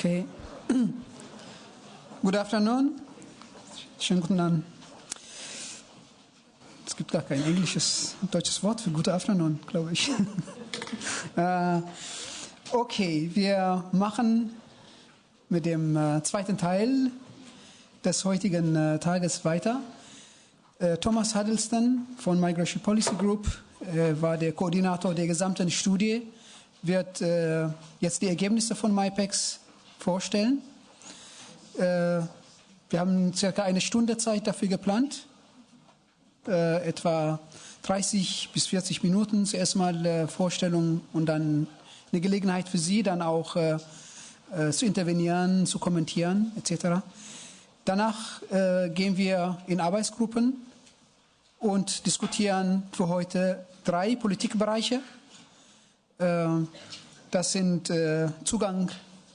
Okay. Good afternoon. Schönen guten Abend. Es gibt gar kein deutsches Wort für Good Afternoon, glaube ich. Okay, wir machen mit dem zweiten Teil des heutigen Tages weiter. Thomas Huddleston von Migration Policy Group war der Koordinator der gesamten Studie, wird jetzt die Ergebnisse von MIPEX vorstellen. Wir haben circa eine Stunde Zeit dafür geplant, etwa 30 bis 40 Minuten zuerst mal Vorstellung und dann eine Gelegenheit für Sie, dann auch zu intervenieren, zu kommentieren etc. Danach gehen wir in Arbeitsgruppen und diskutieren für heute 3 Politikbereiche. Das sind Zugang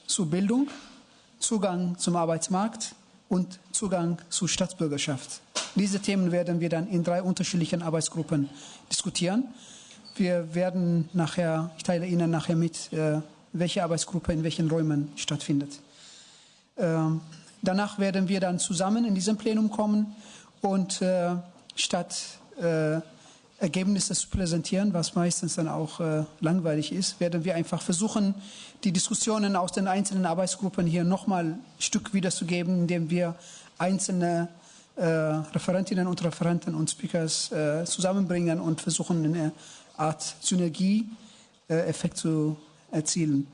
zur Bildung, Zugang zum Arbeitsmarkt und Zugang zur Staatsbürgerschaft. Diese Themen werden wir dann in 3 unterschiedlichen Arbeitsgruppen diskutieren. Wir werden nachher, ich teile Ihnen nachher mit, welche Arbeitsgruppe in welchen Räumen stattfindet. Danach werden wir dann zusammen in diesem Plenum kommen und statt Ergebnisse zu präsentieren, was meistens dann auch langweilig ist, werden wir einfach versuchen, die Diskussionen aus den einzelnen Arbeitsgruppen hier nochmal ein Stück wiederzugeben, indem wir einzelne Referentinnen und Referenten und Speakers zusammenbringen und versuchen, eine Art Synergieeffekt zu erzielen.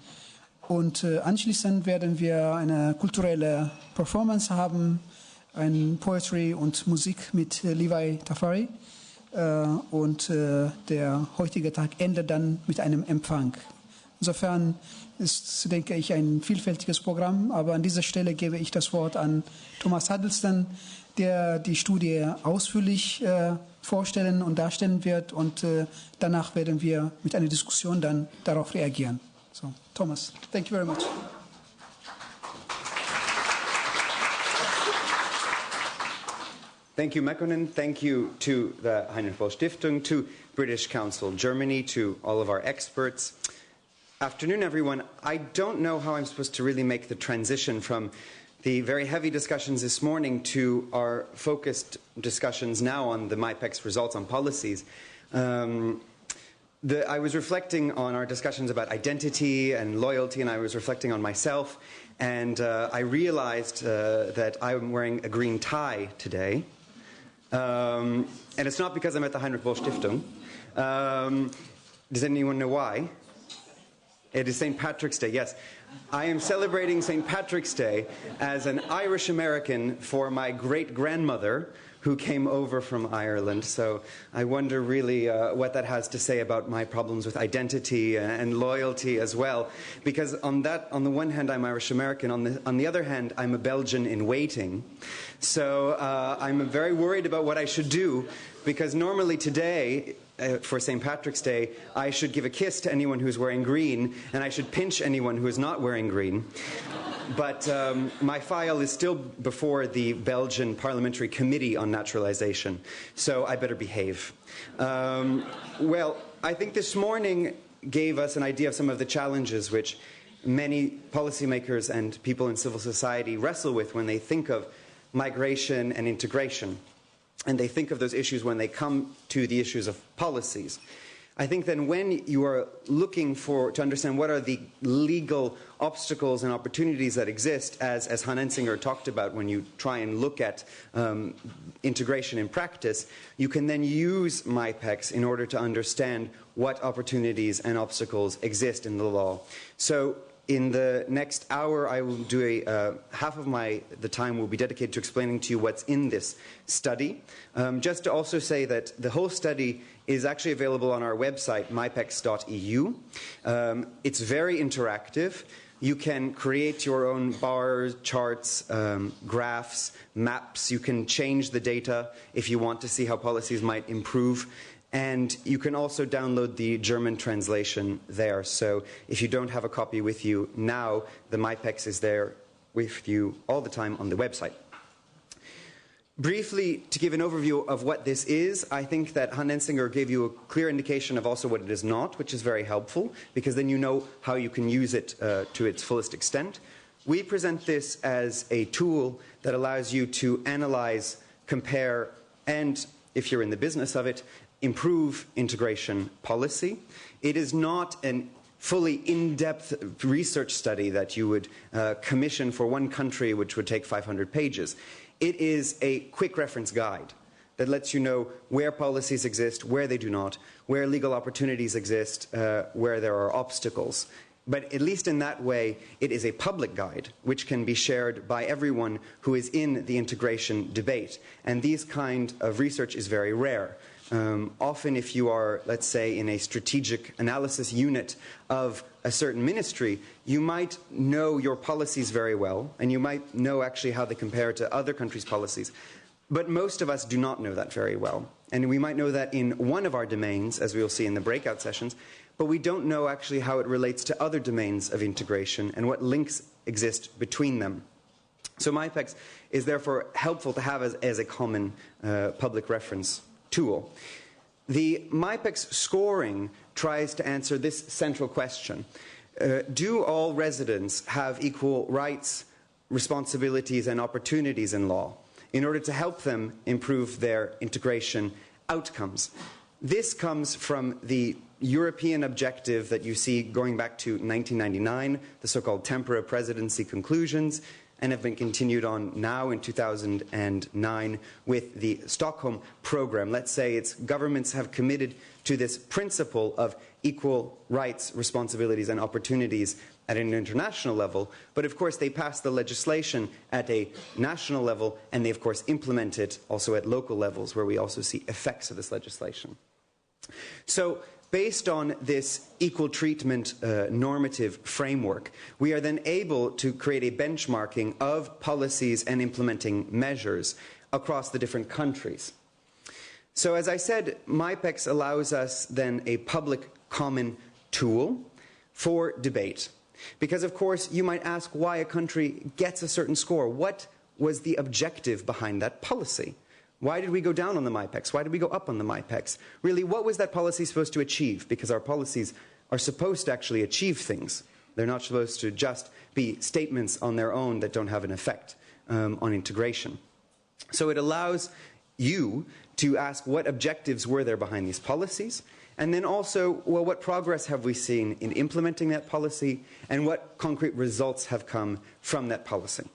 Und anschließend werden wir eine kulturelle Performance haben, ein Poetry und Musik mit Levi Tafari. Und der heutige Tag endet dann mit einem Empfang. Insofern ist, denke ich, ein vielfältiges Programm, aber an dieser Stelle gebe ich das Wort an Thomas Huddleston, der die Studie ausführlich vorstellen und darstellen wird und danach werden wir mit einer Diskussion dann darauf reagieren. So, Thomas, thank you very much. Thank you, Mekkonen. Thank you to the Heinrich-Böll-Stiftung, to British Council Germany, to all of our experts. Afternoon, everyone. I don't know how I'm supposed to really make the transition from the very heavy discussions this morning to our focused discussions now on the MIPEX results on policies. I was reflecting on our discussions about identity and loyalty, and I was reflecting on myself, and I realized that I'm wearing a green tie today. And it's not because I'm at the Heinrich-Böll-Stiftung. Does anyone know why? It is St. Patrick's Day, yes. I am celebrating St. Patrick's Day as an Irish American for my great-grandmother who came over from Ireland. So I wonder really what that has to say about my problems with identity and loyalty as well. Because on the one hand, I'm Irish American. On the other hand, I'm a Belgian in waiting. So I'm very worried about what I should do, because normally today, for St. Patrick's Day, I should give a kiss to anyone who's wearing green, and I should pinch anyone who is not wearing green. But my file is still before the Belgian Parliamentary Committee on Naturalization, so I better behave. Well, I think this morning gave us an idea of some of the challenges which many policymakers and people in civil society wrestle with when they think of migration and integration. And they think of those issues when they come to the issues of policies. I think then when you are looking to understand what are the legal obstacles and opportunities that exist, as Hans Ensinger talked about, when you try and look at integration in practice, you can then use MIPEX in order to understand what opportunities and obstacles exist in the law. So in the next hour, I will do half of the time will be dedicated to explaining to you what's in this study. Just to also say that the whole study is actually available on our website, mipex.eu. It's very interactive. You can create your own bars, charts, graphs, maps. You can change the data if you want to see how policies might improve. And you can also download the German translation there. So if you don't have a copy with you now, the MIPEX is there with you all the time on the website. Briefly, to give an overview of what this is, I think that Hans Ensinger gave you a clear indication of also what it is not, which is very helpful, because then you know how you can use it to its fullest extent. we present this as a tool that allows you to analyze, compare, and, if you're in the business of it, improve integration policy. It is not a fully in-depth research study that you would commission for one country, which would take 500 pages. It is a quick reference guide that lets you know where policies exist, where they do not, where legal opportunities exist, where there are obstacles. But at least in that way, it is a public guide which can be shared by everyone who is in the integration debate. And this kind of research is very rare. Often if you are, let's say, in a strategic analysis unit of a certain ministry, you might know your policies very well, and you might know actually how they compare to other countries' policies. But most of us do not know that very well. And we might know that in one of our domains, as we will see in the breakout sessions, but we don't know actually how it relates to other domains of integration and what links exist between them. So MIPEX is therefore helpful to have as a common public reference tool. The MIPEX scoring tries to answer this central question. Do all residents have equal rights, responsibilities, and opportunities in law in order to help them improve their integration outcomes? This comes from the European objective that you see going back to 1999, the so-called Tempora Presidency conclusions, and have been continued on now in 2009 with the Stockholm program. Let's say its governments have committed to this principle of equal rights, responsibilities, and opportunities at an international level, but of course they pass the legislation at a national level, and they of course implement it also at local levels, where we also see effects of this legislation. So, based on this equal treatment normative framework, we are then able to create a benchmarking of policies and implementing measures across the different countries. So as I said, MIPEX allows us then a public common tool for debate. Because of course you might ask why a country gets a certain score. What was the objective behind that policy? Why did we go down on the MIPEX? Why did we go up on the MIPEX? Really, what was that policy supposed to achieve? Because our policies are supposed to actually achieve things. They're not supposed to just be statements on their own that don't have an effect on integration. So it allows you to ask what objectives were there behind these policies, and then also, well, what progress have we seen in implementing that policy, and what concrete results have come from that policy.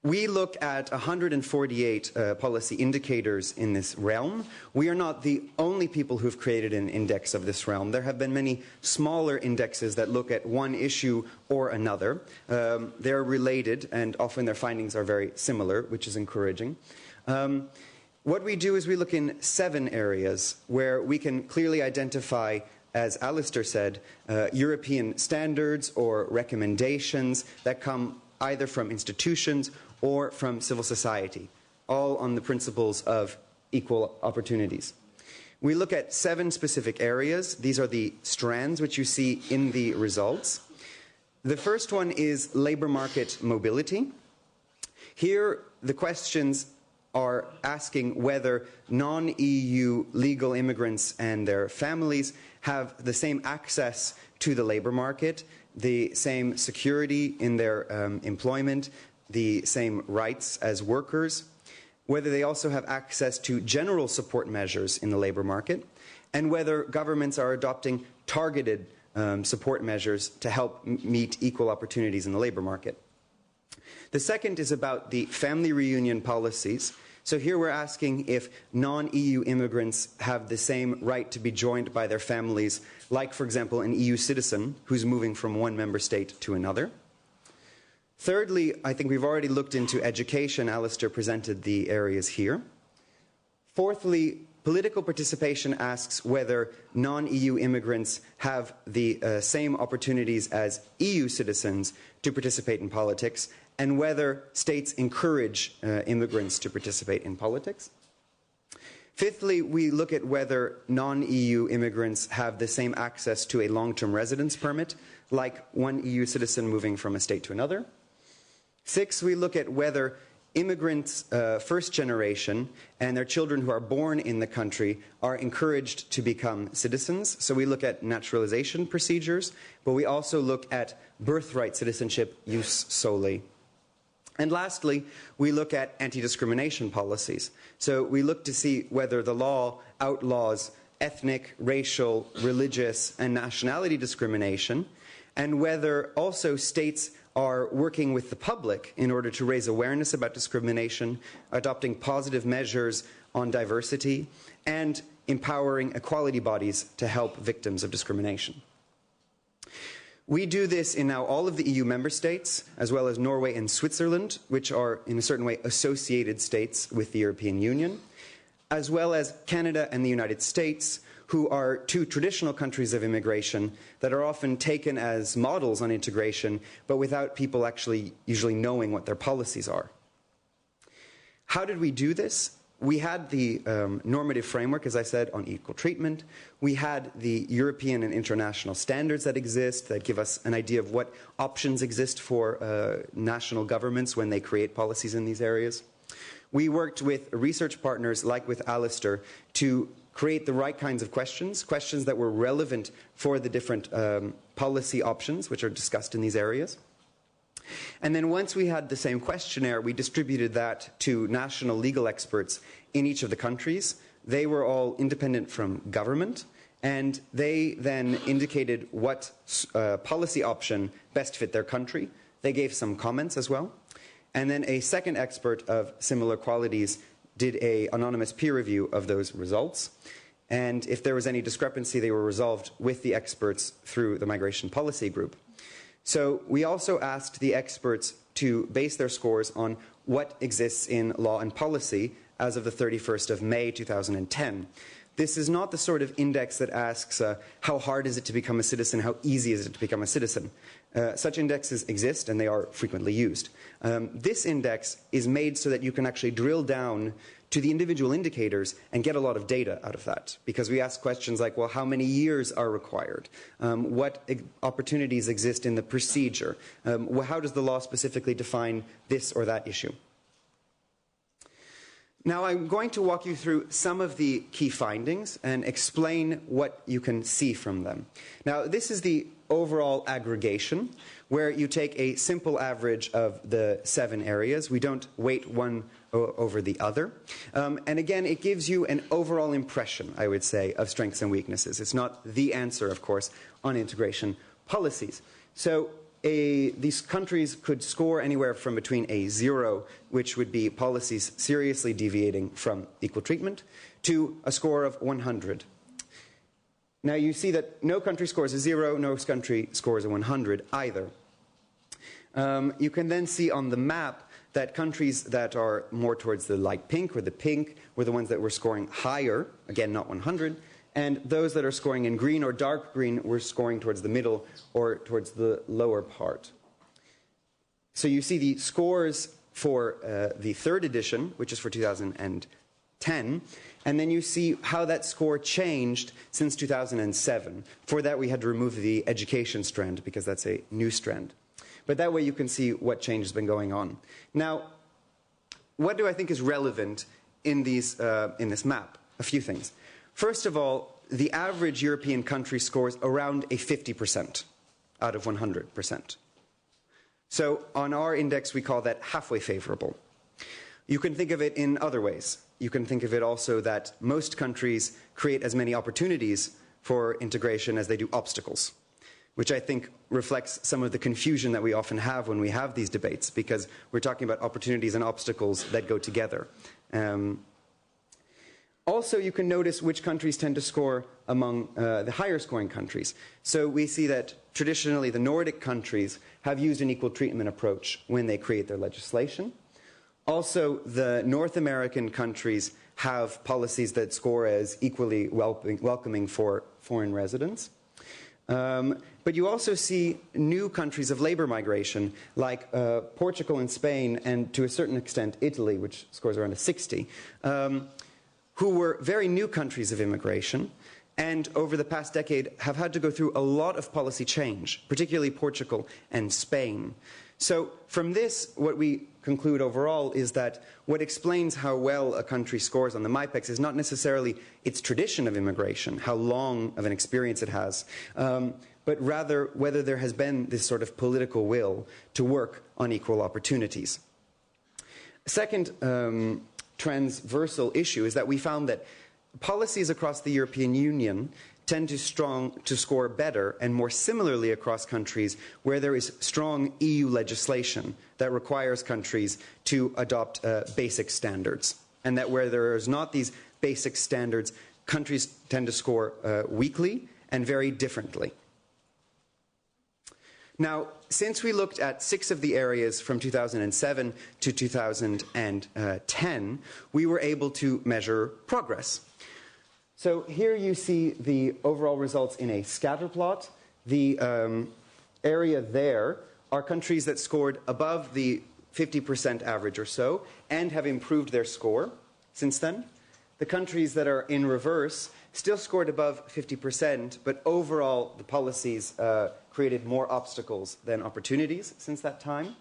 We look at 148 policy indicators in this realm. We are not the only people who've created an index of this realm. There have been many smaller indexes that look at one issue or another. They're related, and often their findings are very similar, which is encouraging. What we do is we look in 7 areas where we can clearly identify, as Alistair said, European standards or recommendations that come either from institutions or from civil society, all on the principles of equal opportunities. We look at 7 specific areas. These are the strands which you see in the results. The first one is labor market mobility. Here, the questions are asking whether non-EU legal immigrants and their families have the same access to the labor market, the same security in their employment, the same rights as workers, whether they also have access to general support measures in the labor market, and whether governments are adopting targeted support measures to help meet equal opportunities in the labor market. The second is about the family reunion policies. So here we're asking if non-EU immigrants have the same right to be joined by their families, like, for example, an EU citizen who's moving from one member state to another. Thirdly, I think we've already looked into education. Alistair presented the areas here. Fourthly, political participation asks whether non-EU immigrants have the same opportunities as EU citizens to participate in politics, and whether states encourage immigrants to participate in politics. Fifthly, we look at whether non-EU immigrants have the same access to a long-term residence permit, like one EU citizen moving from a state to another. Sixth, we look at whether immigrants, first generation, and their children who are born in the country are encouraged to become citizens. So we look at naturalization procedures, but we also look at birthright citizenship use solely. And lastly, we look at anti-discrimination policies. So we look to see whether the law outlaws ethnic, racial, religious, and nationality discrimination, and whether also states are working with the public in order to raise awareness about discrimination, adopting positive measures on diversity, and empowering equality bodies to help victims of discrimination. We do this in now all of the EU member states, as well as Norway and Switzerland, which are in a certain way associated states with the European Union, as well as Canada and the United States, who are two traditional countries of immigration that are often taken as models on integration, but without people actually usually knowing what their policies are. How did we do this? We had the normative framework, as I said, on equal treatment. We had the European and international standards that exist that give us an idea of what options exist for national governments when they create policies in these areas. We worked with research partners, like with Alistair, to create the right kinds of questions that were relevant for the different policy options which are discussed in these areas. And then once we had the same questionnaire, we distributed that to national legal experts in each of the countries. They were all independent from government, and they then indicated what policy option best fit their country. They gave some comments as well. And then a second expert of similar qualities did an anonymous peer review of those results. And if there was any discrepancy, they were resolved with the experts through the Migration Policy Group. So we also asked the experts to base their scores on what exists in law and policy as of the 31st of May 2010. This is not the sort of index that asks how hard is it to become a citizen, how easy is it to become a citizen. Such indexes exist and they are frequently used. This index is made so that you can actually drill down to the individual indicators and get a lot of data out of that. Because we ask questions like, well, how many years are required? What opportunities exist in the procedure? How does the law specifically define this or that issue? Now I'm going to walk you through some of the key findings and explain what you can see from them. Now this is the overall aggregation where you take a simple average of the 7 areas. We don't weight one over the other. And again, it gives you an overall impression, I would say, of strengths and weaknesses. It's not the answer, of course, on integration policies. So these countries could score anywhere from between a 0, which would be policies seriously deviating from equal treatment, to a score of 100. Now you see that no country scores a 0, no country scores a 100 either. You can then see on the map that countries that are more towards the light pink or the pink were the ones that were scoring higher, again not 100, and those that are scoring in green or dark green were scoring towards the middle or towards the lower part. So you see the scores for the 3rd edition, which is for 2010, and then you see how that score changed since 2007. For that we had to remove the education strand because that's a new strand. But that way you can see what change has been going on. Now, what do I think is relevant in this map? A few things. First of all, the average European country scores around a 50% out of 100%. So on our index, we call that halfway favorable. You can think of it in other ways. You can think of it also that most countries create as many opportunities for integration as they do obstacles, which I think reflects some of the confusion that we often have when we have these debates, because we're talking about opportunities and obstacles that go together. Also, you can notice which countries tend to score among the higher scoring countries. So we see that traditionally the Nordic countries have used an equal treatment approach when they create their legislation. Also, the North American countries have policies that score as equally welcoming for foreign residents. But you also see new countries of labor migration, like Portugal and Spain, and to a certain extent Italy, which scores around a 60, who were very new countries of immigration, and over the past decade have had to go through a lot of policy change, particularly Portugal and Spain. So from this, what we conclude overall is that what explains how well a country scores on the MIPEX is not necessarily its tradition of immigration, how long of an experience it has, but rather whether there has been this sort of political will to work on equal opportunities. A second transversal issue is that we found that policies across the European Union tend to score better and more similarly across countries where there is strong EU legislation that requires countries to adopt basic standards, and that where there is not these basic standards, countries tend to score weakly and very differently. Now, since we looked at 6 of the areas from 2007 to 2010, we were able to measure progress. So here you see the overall results in a scatter plot. The area there are countries that scored above the 50% average or so and have improved their score since then. The countries that are in reverse still scored above 50%, but overall the policies created more obstacles than opportunities since that time.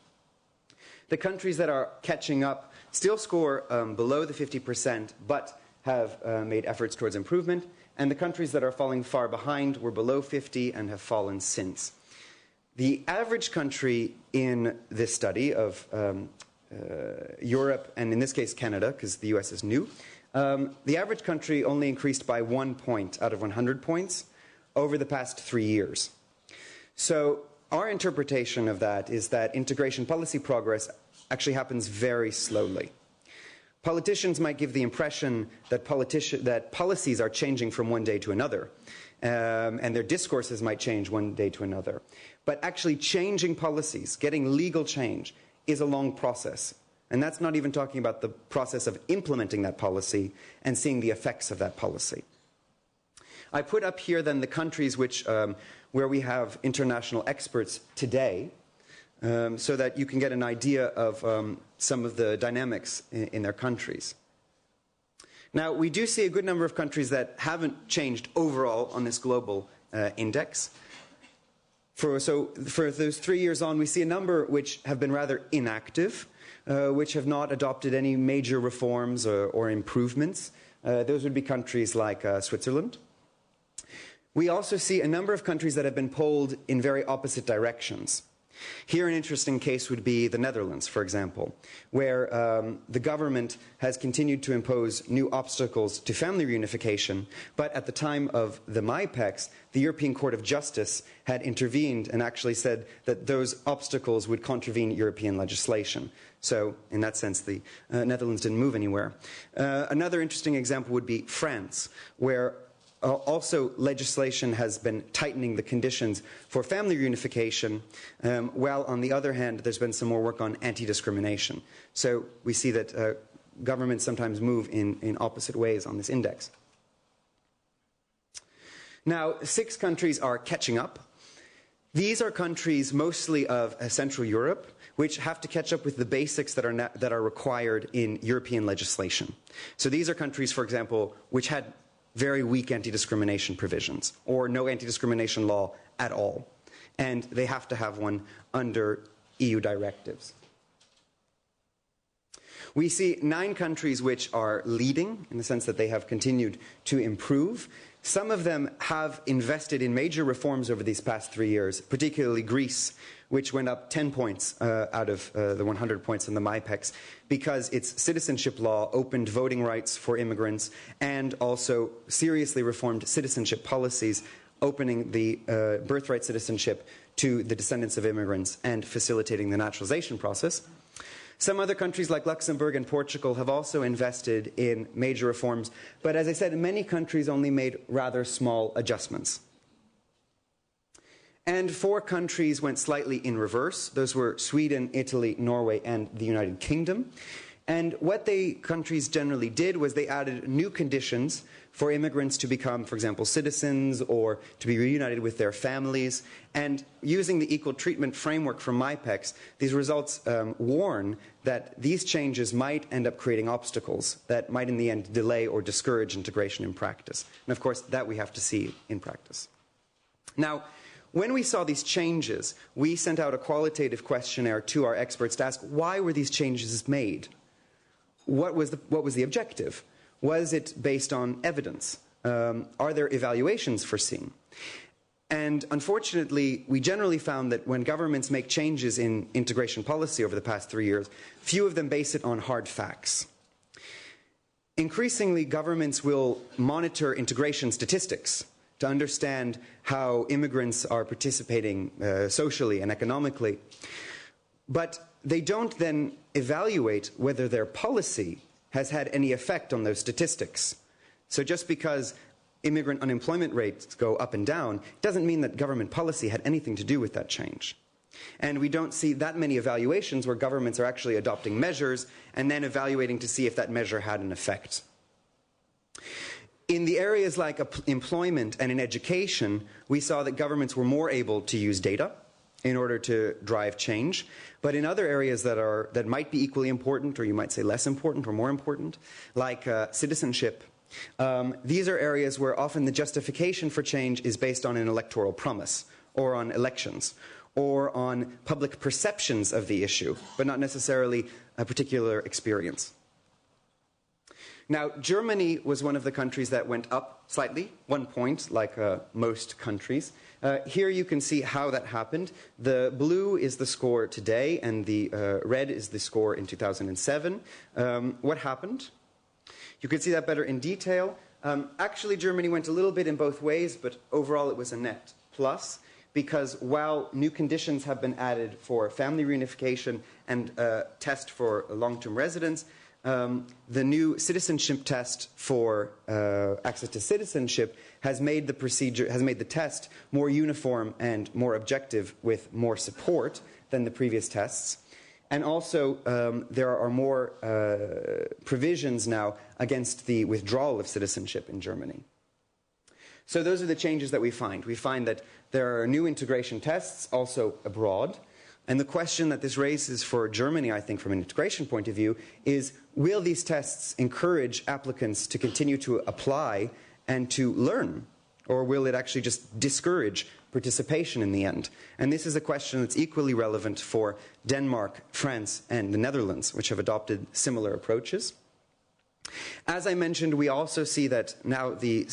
The countries that are catching up still score below the 50%, but have made efforts towards improvement, and the countries that are falling far behind were below 50 and have fallen since. The average country in this study of Europe, and in this case Canada, because the US is new, the average country only increased by 1 point out of 100 points over the past 3 years. So our interpretation of that is that integration policy progress actually happens very slowly. Politicians might give the impression that policies are changing from one day to another, and their discourses might change one day to another. But actually changing policies, getting legal change, is a long process. And that's not even talking about the process of implementing that policy and seeing the effects of that policy. I put up here then the countries where we have international experts today, so that you can get an idea of some of the dynamics in their countries. Now, we do see a good number of countries that haven't changed overall on this global index. For those 3 years on, we see a number which have been rather inactive, which have not adopted any major reforms or improvements. Those would be countries like Switzerland. We also see a number of countries that have been pulled in very opposite directions. Here an interesting case would be the Netherlands, for example, where the government has continued to impose new obstacles to family reunification, but at the time of the MIPEX, the European Court of Justice had intervened and actually said that those obstacles would contravene European legislation. So, in that sense, the Netherlands didn't move anywhere. Another interesting example would be France, where also legislation has been tightening the conditions for family reunification, while on the other hand there's been some more work on anti-discrimination. So we see that governments sometimes move in opposite ways on this index. Now, 6 countries are catching up. These are countries mostly of Central Europe, which have to catch up with the basics that are required in European legislation. So these are countries, for example, which had very weak anti-discrimination provisions, or no anti-discrimination law at all. And they have to have one under EU directives. We see 9 countries which are leading, in the sense that they have continued to improve. Some of them have invested in major reforms over these past 3 years, particularly Greece, which went up 10 points out of the 100 points in the MIPEX, because its citizenship law opened voting rights for immigrants and also seriously reformed citizenship policies, opening the birthright citizenship to the descendants of immigrants and facilitating the naturalization process. Some other countries like Luxembourg and Portugal have also invested in major reforms, but as I said, many countries only made rather small adjustments. And 4 countries went slightly in reverse. Those were Sweden, Italy, Norway, and the United Kingdom. And what countries generally did was they added new conditions for immigrants to become, for example, citizens or to be reunited with their families. And using the equal treatment framework from MIPEX, these results warn that these changes might end up creating obstacles that might in the end delay or discourage integration in practice. And of course, that we have to see in practice. Now, when we saw these changes, we sent out a qualitative questionnaire to our experts to ask, why were these changes made? What was the objective? Was it based on evidence? Are there evaluations foreseen? And unfortunately, we generally found that when governments make changes in integration policy over the past 3 years, few of them base it on hard facts. Increasingly, governments will monitor integration statistics to understand how immigrants are participating socially and economically. But they don't then evaluate whether their policy has had any effect on those statistics. So just because immigrant unemployment rates go up and down doesn't mean that government policy had anything to do with that change. And we don't see that many evaluations where governments are actually adopting measures and then evaluating to see if that measure had an effect. In the areas like employment and in education, we saw that governments were more able to use data in order to drive change. But in other areas that might be equally important, or you might say less important or more important, like citizenship, these are areas where often the justification for change is based on an electoral promise, or on elections, or on public perceptions of the issue, but not necessarily a particular experience. Now, Germany was one of the countries that went up slightly, 1 point, like most countries. Here you can see how that happened. The blue is the score today, and the red is the score in 2007. What happened? You can see that better in detail. Actually, Germany went a little bit in both ways, but overall it was a net plus, because while new conditions have been added for family reunification and test for long-term residence, the new citizenship test for access to citizenship has made the test more uniform and more objective with more support than the previous tests. And also, there are more provisions now against the withdrawal of citizenship in Germany. So those are the changes that we find. We find that there are new integration tests also abroad. And the question that this raises for Germany, I think, from an integration point of view, is will these tests encourage applicants to continue to apply and to learn? Or will it actually just discourage participation in the end? And this is a question that's equally relevant for Denmark, France, and the Netherlands, which have adopted similar approaches. As I mentioned, we also see that now the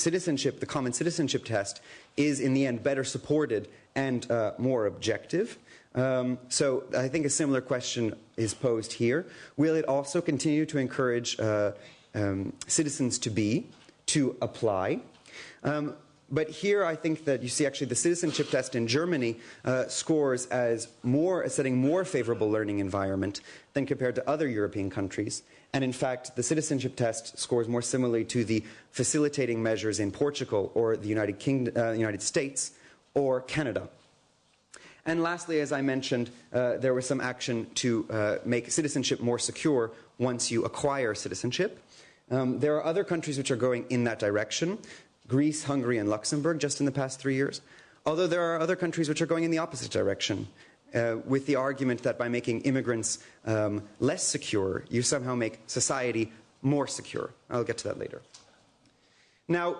common citizenship test is in the end better supported and more objective. So I think a similar question is posed here. Will it also continue to encourage citizens to apply? But here I think that you see actually the citizenship test in Germany scores as setting more favorable learning environment than compared to other European countries. And in fact, the citizenship test scores more similarly to the facilitating measures in Portugal or the United States or Canada. And lastly, as I mentioned, there was some action to make citizenship more secure once you acquire citizenship. There are other countries which are going in that direction. Greece, Hungary, and Luxembourg just in the past 3 years. Although there are other countries which are going in the opposite direction, with the argument that by making immigrants less secure, you somehow make society more secure. I'll get to that later. Now,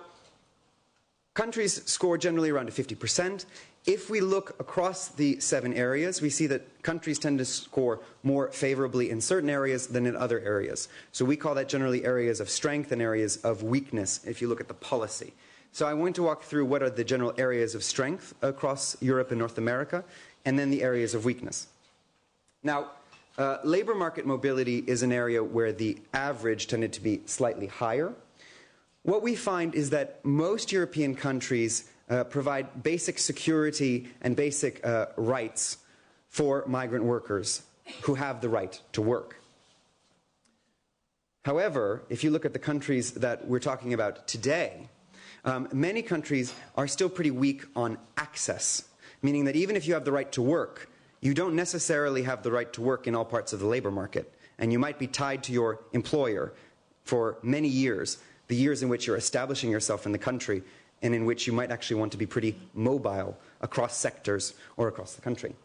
countries score generally around 50%. If we look across the 7 areas, we see that countries tend to score more favorably in certain areas than in other areas. So we call that generally areas of strength and areas of weakness if you look at the policy. So I want to walk through what are the general areas of strength across Europe and North America, and then the areas of weakness. Now, labor market mobility is an area where the average tended to be slightly higher. What we find is that most European countries provide basic security and basic rights for migrant workers who have the right to work. However, if you look at the countries that we're talking about today, many countries are still pretty weak on access, meaning that even if you have the right to work, you don't necessarily have the right to work in all parts of the labor market, and you might be tied to your employer for many years, the years in which you're establishing yourself in the country, and in which you might actually want to be pretty mobile across sectors or across the country.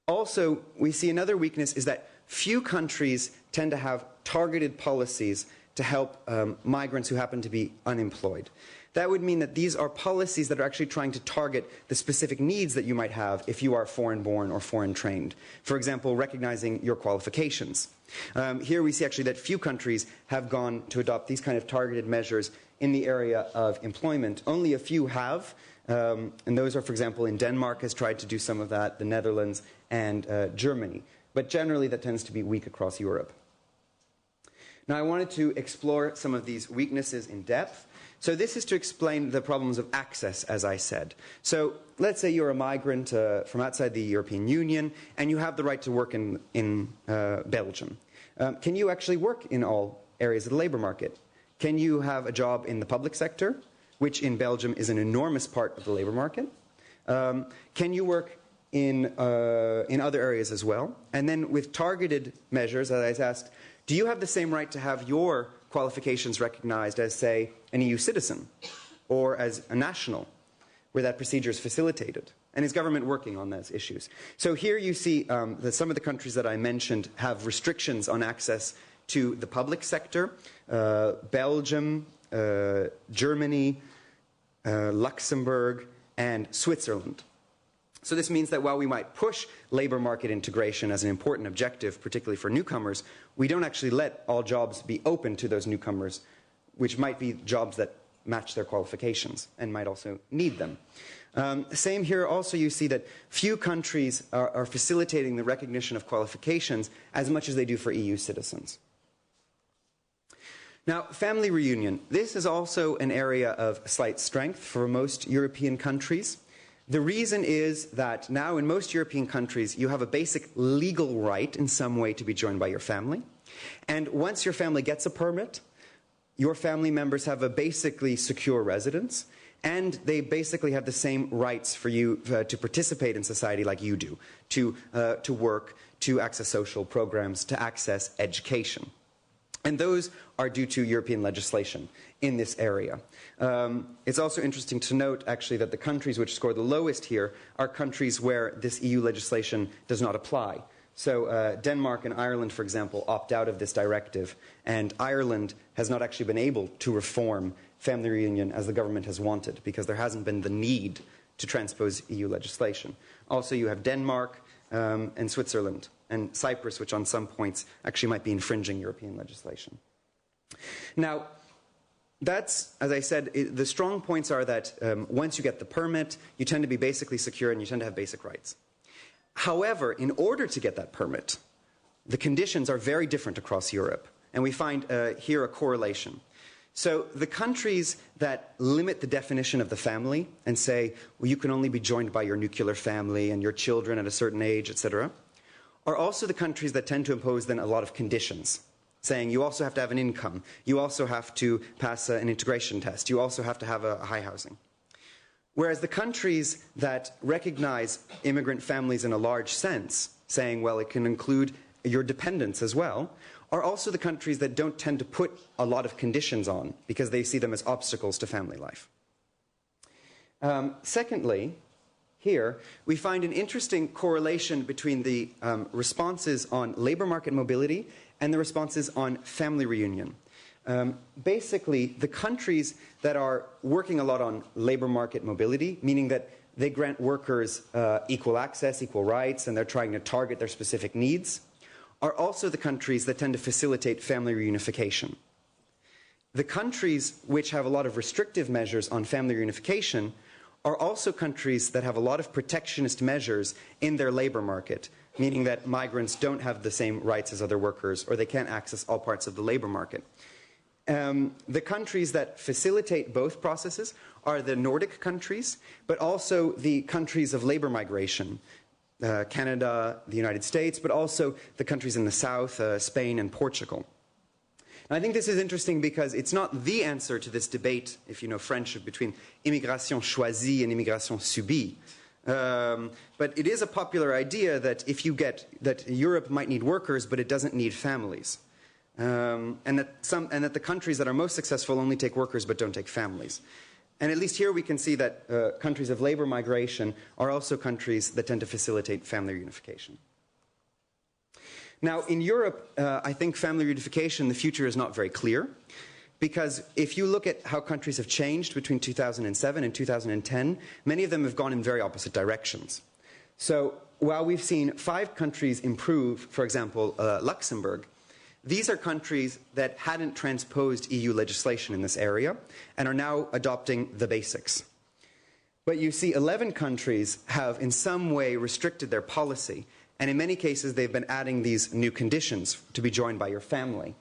Also, we see another weakness is that few countries tend to have targeted policies to help migrants who happen to be unemployed. that would mean that these are policies that are actually trying to target the specific needs that you might have if you are foreign-born or foreign-trained. For example, recognizing your qualifications. Here we see actually that few countries have gone to adopt these kind of targeted measures in the area of employment. Only a few have, and those are, for example, in Denmark has tried to do some of that, the Netherlands, and Germany. But generally that tends to be weak across Europe. Now I wanted to explore some of these weaknesses in depth. So this is to explain the problems of access, as I said. So let's say you're a migrant from outside the European Union, and you have the right to work in Belgium. Can you actually work in all areas of the labor market? Can you have a job in the public sector, which in Belgium is an enormous part of the labor market? Can you work in other areas as well? And then with targeted measures, as I asked, do you have the same right to have your qualifications recognized as, say, an EU citizen or as a national, where that procedure is facilitated? And is government working on those issues? So here you see that some of the countries that I mentioned have restrictions on access to the public sector. Belgium, Germany, Luxembourg, and Switzerland. So this means that while we might push labor market integration as an important objective, particularly for newcomers, we don't actually let all jobs be open to those newcomers, which might be jobs that match their qualifications and might also need them. Same here also, you see that few countries are facilitating the recognition of qualifications as much as they do for EU citizens. Now, family reunion. This is also an area of slight strength for most European countries. The reason is that now in most European countries you have a basic legal right in some way to be joined by your family. And once your family gets a permit, your family members have a basically secure residence, and they basically have the same rights for you to participate in society like you do, to work, to access social programs, to access education. And those are due to European legislation in this area. It's also interesting to note, actually, that the countries which score the lowest here are countries where this EU legislation does not apply. So Denmark and Ireland, for example, opt out of this directive, and Ireland has not actually been able to reform family reunion as the government has wanted, because there hasn't been the need to transpose EU legislation. Also, you have Denmark and Switzerland, and Cyprus, which on some points actually might be infringing European legislation. Now, that's, as I said, the strong points are that once you get the permit, you tend to be basically secure and you tend to have basic rights. However, in order to get that permit, the conditions are very different across Europe, and we find here a correlation. So the countries that limit the definition of the family and say, well, you can only be joined by your nuclear family and your children at a certain age, etc., are also the countries that tend to impose then a lot of conditions, saying you also have to have an income, you also have to pass an integration test, you also have to have a high housing. Whereas the countries that recognize immigrant families in a large sense, saying, well, it can include your dependents as well, are also the countries that don't tend to put a lot of conditions on because they see them as obstacles to family life. Secondly, here, we find an interesting correlation between the responses on labor market mobility and the responses on family reunion. Basically, the countries that are working a lot on labor market mobility, meaning that they grant workers equal access, equal rights, and they're trying to target their specific needs, are also the countries that tend to facilitate family reunification. The countries which have a lot of restrictive measures on family reunification are also countries that have a lot of protectionist measures in their labor market, meaning that migrants don't have the same rights as other workers, or they can't access all parts of the labor market. The countries that facilitate both processes are the Nordic countries, but also the countries of labor migration, Canada, the United States, but also the countries in the south, Spain and Portugal. And I think this is interesting because it's not the answer to this debate, if you know French, between immigration choisie and immigration subie. But it is a popular idea that if you get that Europe might need workers, but it doesn't need families, and that the countries that are most successful only take workers but don't take families. And at least here we can see that countries of labor migration are also countries that tend to facilitate family reunification. Now, in Europe, I think family reunification, the future is not very clear. Because if you look at how countries have changed between 2007 and 2010, many of them have gone in very opposite directions. So while we've seen 5 countries improve, for example, Luxembourg, these are countries that hadn't transposed EU legislation in this area and are now adopting the basics. But you see 11 countries have in some way restricted their policy, and in many cases they've been adding these new conditions to be joined by your family.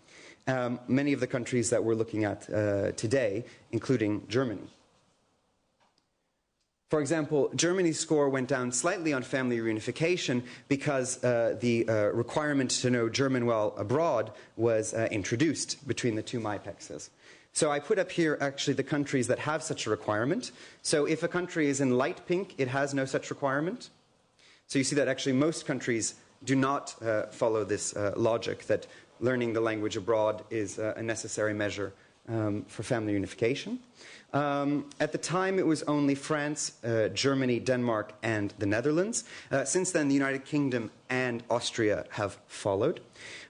Many of the countries that we're looking at today, including Germany. For example, Germany's score went down slightly on family reunification because the requirement to know German while abroad was introduced between the 2 MIPEXs. So I put up here actually the countries that have such a requirement. So if a country is in light pink, it has no such requirement. So you see that actually most countries do not follow this logic that learning the language abroad is a necessary measure for family unification. At the time, it was only France, Germany, Denmark, and the Netherlands. Since then, the United Kingdom and Austria have followed.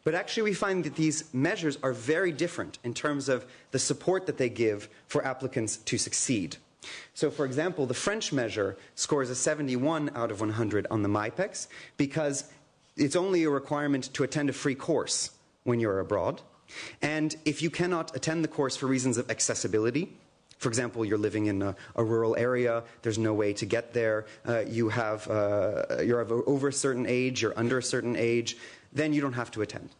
But actually, we find that these measures are very different in terms of the support that they give for applicants to succeed. So, for example, the French measure scores a 71 out of 100 on the MIPEX because it's only a requirement to attend a free course when you're abroad. And if you cannot attend the course for reasons of accessibility, for example, you're living in a rural area, there's no way to get there, you're over a certain age, you're under a certain age, then you don't have to attend.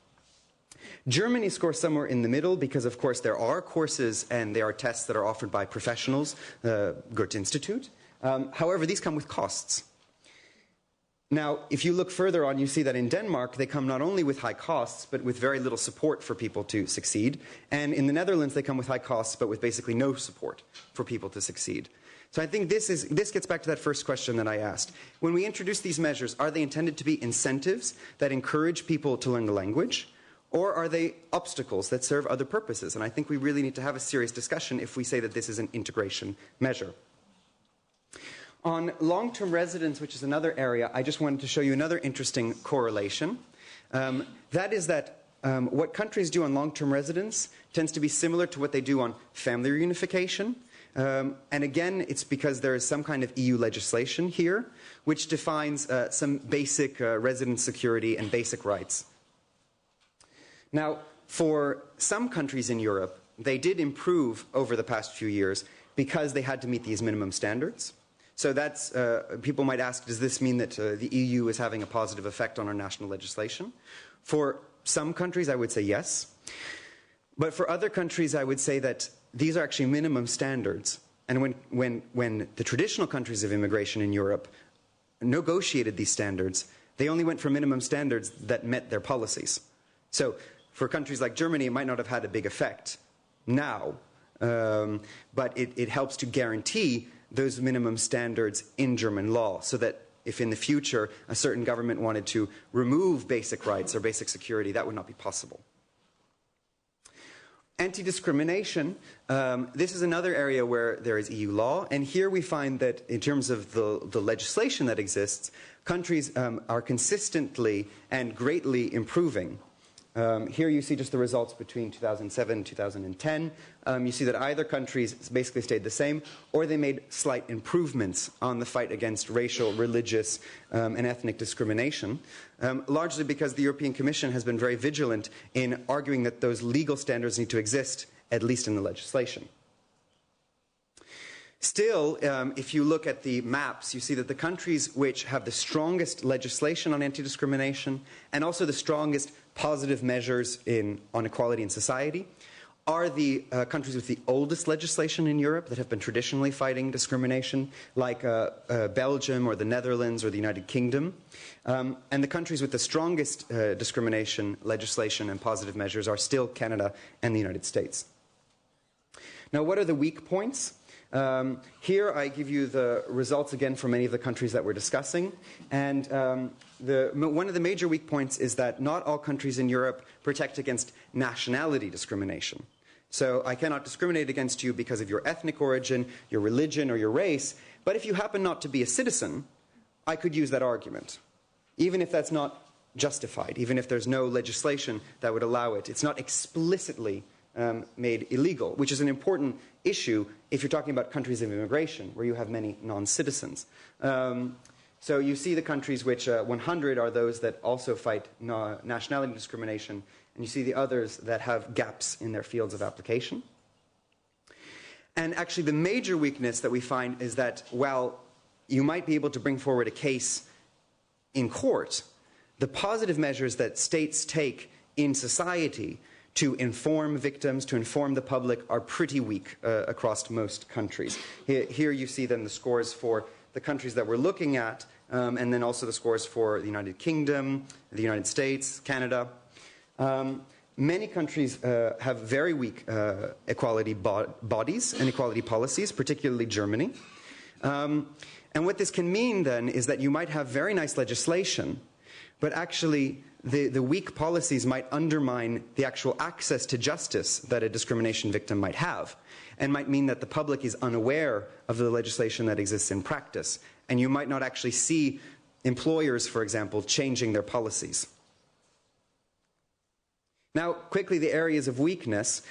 Germany scores somewhere in the middle because, of course, there are courses and there are tests that are offered by professionals, Goethe Institute. However, these come with costs. Now, if you look further on, you see that in Denmark, they come not only with high costs, but with very little support for people to succeed. And in the Netherlands, they come with high costs, but with basically no support for people to succeed. So I think this gets back to that first question that I asked. When we introduce these measures, are they intended to be incentives that encourage people to learn the language? Or are they obstacles that serve other purposes? And I think we really need to have a serious discussion if we say that this is an integration measure. On long-term residence, which is another area, I just wanted to show you another interesting correlation. That is that what countries do on long-term residence tends to be similar to what they do on family reunification. And again, it's because there is some kind of EU legislation here, which defines some basic residence security and basic rights. Now, for some countries in Europe, they did improve over the past few years because they had to meet these minimum standards. So that's, people might ask, does this mean that the EU is having a positive effect on our national legislation? For some countries, I would say yes. But for other countries, I would say that these are actually minimum standards. And when the traditional countries of immigration in Europe negotiated these standards, they only went for minimum standards that met their policies. So for countries like Germany, it might not have had a big effect now, but it helps to guarantee those minimum standards in German law so that if in the future a certain government wanted to remove basic rights or basic security, that would not be possible. Anti-discrimination, this is another area where there is EU law, and here we find that in terms of the legislation that exists, countries are consistently and greatly improving. Here you see just the results between 2007 and 2010. You see that either countries basically stayed the same, or they made slight improvements on the fight against racial, religious, and ethnic discrimination, largely because the European Commission has been very vigilant in arguing that those legal standards need to exist, at least in the legislation. Still, if you look at the maps, you see that the countries which have the strongest legislation on anti-discrimination and also the strongest positive measures on equality in society are the countries with the oldest legislation in Europe that have been traditionally fighting discrimination, like Belgium or the Netherlands or the United Kingdom. And the countries with the strongest discrimination legislation and positive measures are still Canada and the United States. Now, what are the weak points? Here I give you the results again for many of the countries that we're discussing. And one of the major weak points is that not all countries in Europe protect against nationality discrimination. So I cannot discriminate against you because of your ethnic origin, your religion, or your race. But if you happen not to be a citizen, I could use that argument, even if that's not justified, even if there's no legislation that would allow it. It's not explicitly made illegal, which is an important issue if you're talking about countries of immigration, where you have many non-citizens. So you see the countries which 100 are those that also fight nationality discrimination, and you see the others that have gaps in their fields of application. And actually the major weakness that we find is that while you might be able to bring forward a case in court, the positive measures that states take in society to inform victims, to inform the public, are pretty weak across most countries. Here you see then the scores for the countries that we're looking at, and then also the scores for the United Kingdom, the United States, Canada. Many countries have very weak equality bodies and equality policies, particularly Germany. And what this can mean then is that you might have very nice legislation, but actually the weak policies might undermine the actual access to justice that a discrimination victim might have, and might mean that the public is unaware of the legislation that exists in practice. And you might not actually see employers, for example, changing their policies. Now, quickly, the areas of weakness.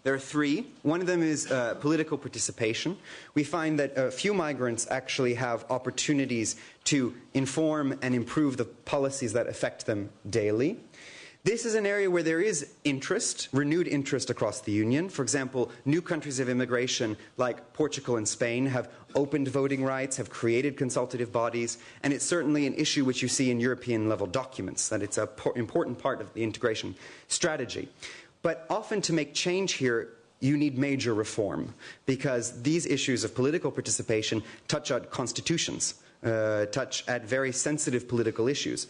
There are three. One of them is political participation. We find that few migrants actually have opportunities to inform and improve the policies that affect them daily. This is an area where there is interest, renewed interest across the Union. For example, new countries of immigration like Portugal and Spain have opened voting rights, have created consultative bodies, and it's certainly an issue which you see in European-level documents, that it's an important part of the integration strategy. But often to make change here, you need major reform, because these issues of political participation touch on constitutions, touch at very sensitive political issues.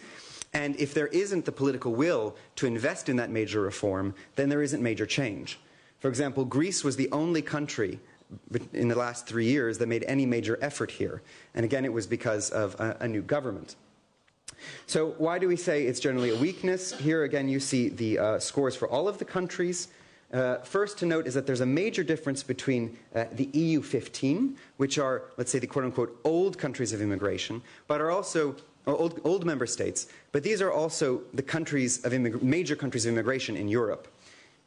And if there isn't the political will to invest in that major reform, then there isn't major change. For example, Greece was the only country in the last 3 years that made any major effort here. And again, it was because of a new government. So why do we say it's generally a weakness? Here again you see the scores for all of the countries. First to note is that there's a major difference between the EU 15, which are, let's say, the quote-unquote old countries of immigration, but are also old member states, but these are also the countries of major countries of immigration in Europe.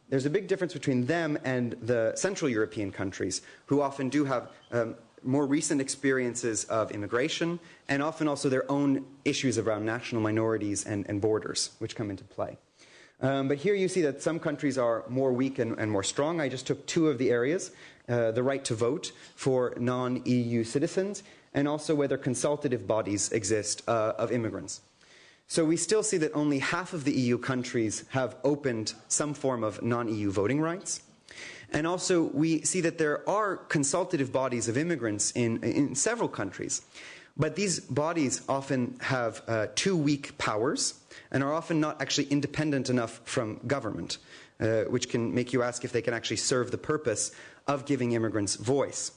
There's a big difference between them and the Central European countries, who often do have more recent experiences of immigration, and often also their own issues around national minorities and borders, which come into play. But here you see that some countries are more weak and more strong. I just took two of the areas, the right to vote for non-EU citizens, and also whether consultative bodies exist of immigrants. So we still see that only half of the EU countries have opened some form of non-EU voting rights. And also we see that there are consultative bodies of immigrants in several countries. But these bodies often have too weak powers and are often not actually independent enough from government, which can make you ask if they can actually serve the purpose of giving immigrants voice.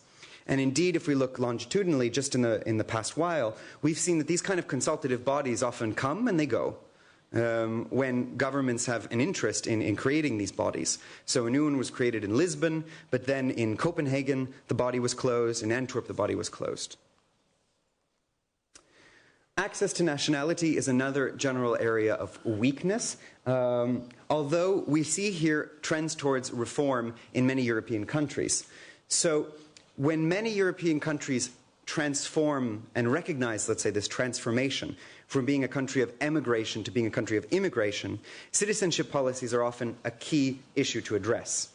And indeed, if we look longitudinally, just in the past while, we've seen that these kind of consultative bodies often come and they go when governments have an interest in creating these bodies. So a new one was created in Lisbon, but then in Copenhagen, the body was closed. In Antwerp, the body was closed. Access to nationality is another general area of weakness, although we see here trends towards reform in many European countries. So when many European countries transform and recognize, let's say, this transformation from being a country of emigration to being a country of immigration, citizenship policies are often a key issue to address.